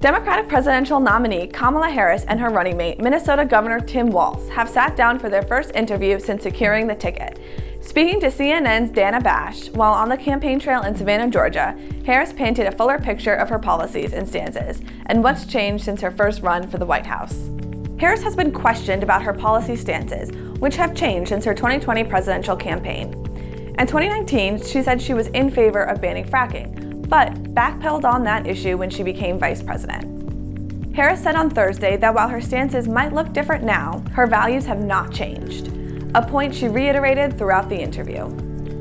Democratic presidential nominee Kamala Harris and her running mate, Minnesota Governor Tim Walz, have sat down for their first interview since securing the ticket. Speaking to CNN's Dana Bash while on the campaign trail in Savannah, Georgia, Harris painted a fuller picture of her policies and stances and what's changed since her first run for the White House. Harris has been questioned about her policy stances, which have changed since her 2020 presidential campaign. In 2019, she said she was in favor of banning fracking, but backpedaled on that issue when she became vice president. Harris said on Thursday that while her stances might look different now, her values have not changed, a point she reiterated throughout the interview.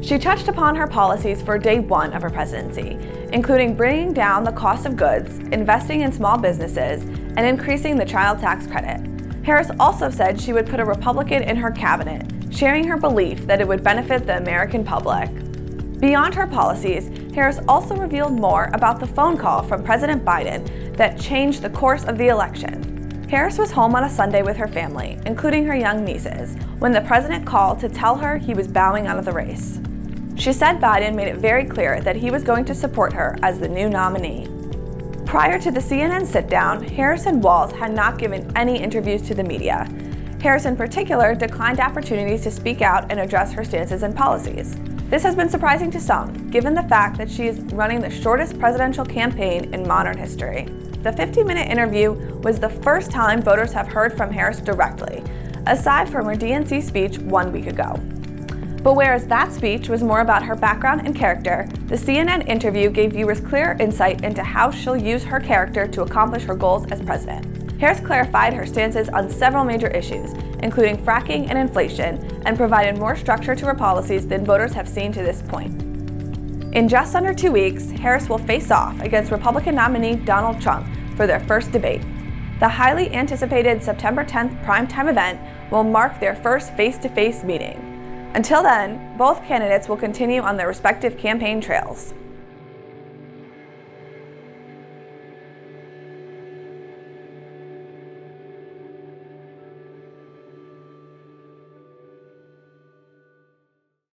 She touched upon her policies for day one of her presidency, including bringing down the cost of goods, investing in small businesses, and increasing the child tax credit. Harris also said she would put a Republican in her cabinet, sharing her belief that it would benefit the American public. Beyond her policies, Harris also revealed more about the phone call from President Biden that changed the course of the election. Harris was home on a Sunday with her family, including her young nieces, when the president called to tell her he was bowing out of the race. She said Biden made it very clear that he was going to support her as the new nominee. Prior to the CNN sit-down, Harris and Walz had not given any interviews to the media. Harris in particular declined opportunities to speak out and address her stances and policies. This has been surprising to some, given the fact that she is running the shortest presidential campaign in modern history. The 50-minute interview was the first time voters have heard from Harris directly, aside from her DNC speech 1 week ago. But whereas that speech was more about her background and character, the CNN interview gave viewers clear insight into how she'll use her character to accomplish her goals as president. Harris clarified her stances on several major issues, including fracking and inflation, and provided more structure to her policies than voters have seen to this point. In just under 2 weeks, Harris will face off against Republican nominee Donald Trump for their first debate. The highly anticipated September 10th primetime event will mark their first face-to-face meeting. Until then, both candidates will continue on their respective campaign trails.